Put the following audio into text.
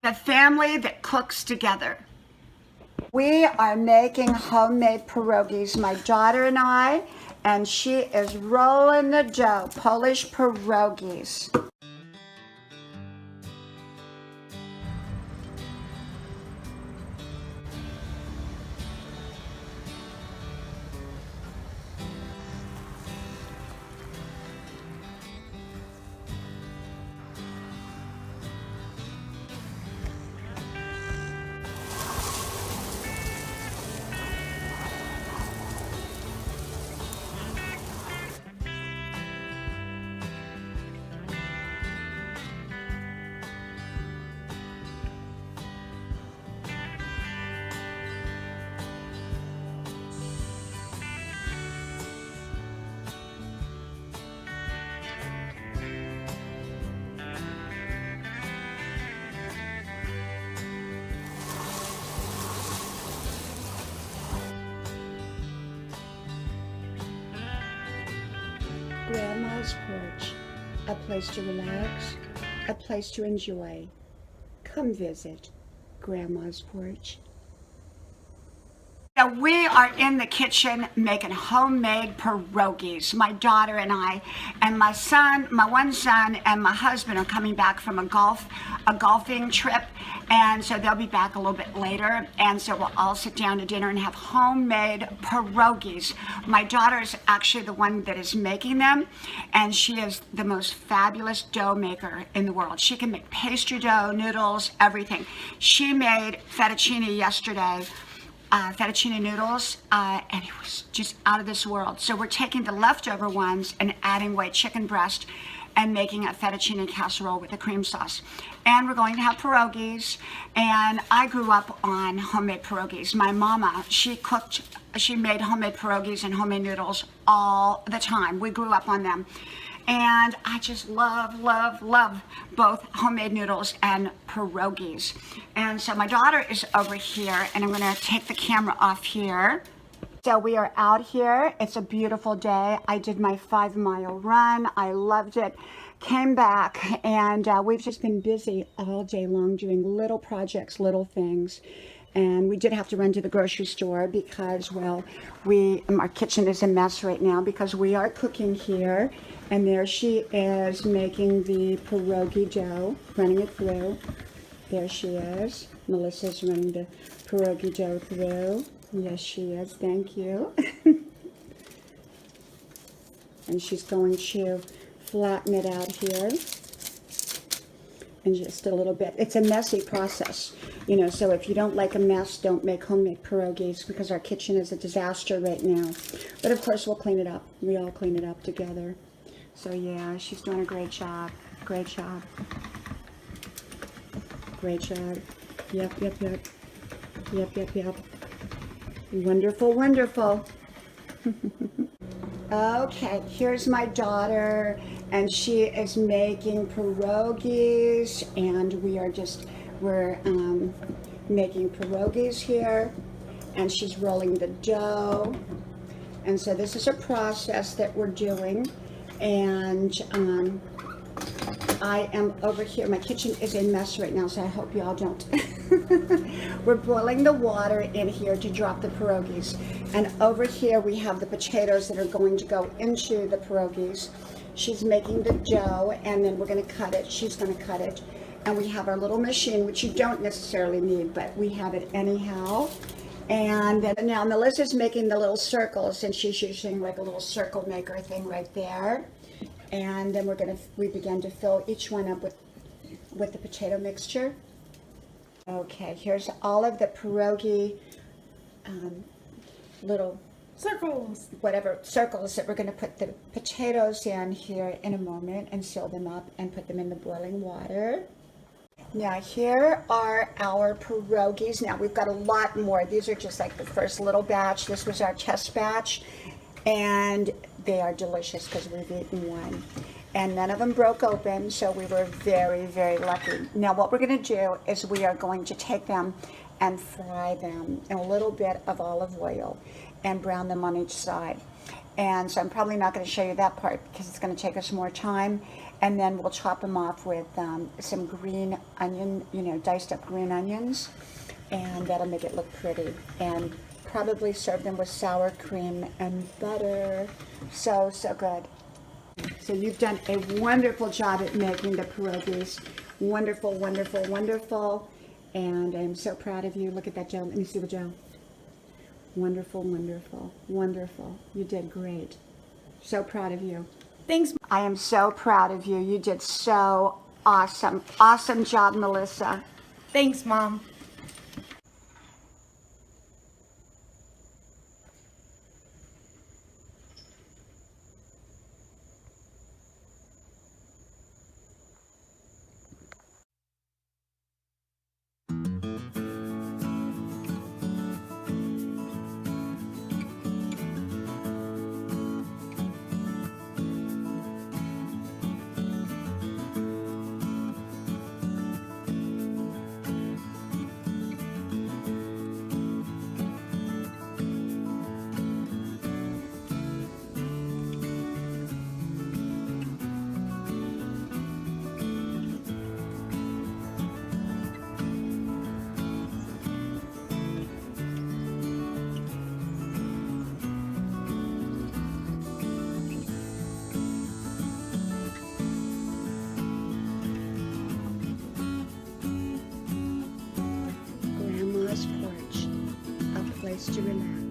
The family that cooks together. We are making homemade pierogies, my daughter and she is rolling the dough, Polish pierogies. Grandma's porch, a place to relax, a place to enjoy. Come visit Grandma's porch. So we are in the kitchen making homemade pierogies, my daughter and my son, my one son and my husband are coming back from a golfing trip, and so they'll be back a little bit later, and so we'll all sit down to dinner and have homemade pierogies. My daughter is actually the one that is making them, and she is the most fabulous dough maker in the world. She can make pastry dough, noodles, everything. She made fettuccine yesterday, fettuccine noodles, and it was just out of this world. So we're taking the leftover ones and adding white chicken breast and making a fettuccine casserole with a cream sauce. And we're going to have pierogies, and I grew up on homemade pierogies. My mama, she made homemade pierogies and homemade noodles all the time. We grew up on them. And I just love, love, love both homemade noodles and pierogies. And so my daughter is over here, and I'm gonna take the camera off here. So we are out here. It's a beautiful day. I did my 5-mile run. I loved it. Came back, and we've just been busy all day long doing little projects, little things. And we did have to run to the grocery store because, well, our kitchen is a mess right now because we are cooking here. And there she is making the pierogi dough, running it through. There she is. Melissa's running the pierogi dough through. Yes, she is. Thank you. And she's going to flatten it out here. And just a little bit. It's a messy process, you know, so if you don't like a mess, don't make homemade pierogies because our kitchen is a disaster right now. But of course, we'll clean it up. We all clean it up together. So yeah, she's doing a great job. Great job. Great job. Yep, yep, yep. Yep, yep, yep. Wonderful, wonderful. Okay, here's my daughter, and she is making pierogies, and we're making pierogies here, and she's rolling the dough. And so this is a process that we're doing, and I am over here. My kitchen is a mess right now, so I hope y'all don't. We're boiling the water in here to drop the pierogies. And over here we have the potatoes that are going to go into the pierogies. She's making the dough, and then we're going to cut it. She's going to cut it. And we have our little machine, which you don't necessarily need, but we have it anyhow. And now Melissa's making the little circles, and she's using like a little circle maker thing right there. And then we begin to fill each one up with the potato mixture. Okay, here's all of the pierogi little circles, circles that we're going to put the potatoes in here in a moment and seal them up and put them in the boiling water. Now here are our pierogies. Now we've got a lot more. These are just like the first little batch. This was our test batch, and they are delicious because we've eaten one. And none of them broke open, so we were very, very lucky. Now what we're going to do is we are going to take them and fry them in a little bit of olive oil and brown them on each side. And so I'm probably not going to show you that part because it's going to take us more time. And then we'll chop them off with some green onion, diced up green onions, and that'll make it look pretty. And probably serve them with sour cream and butter. So, so good. So you've done a wonderful job at making the pierogies. Wonderful, wonderful, wonderful. And I'm so proud of you. Look at that, Joe. Let me see the Joe. Wonderful, wonderful, wonderful. You did great. So proud of you. Thanks. I am so proud of you. You did so awesome. Awesome job, Melissa. Thanks, Mom. Grandma's porch, a place to relax.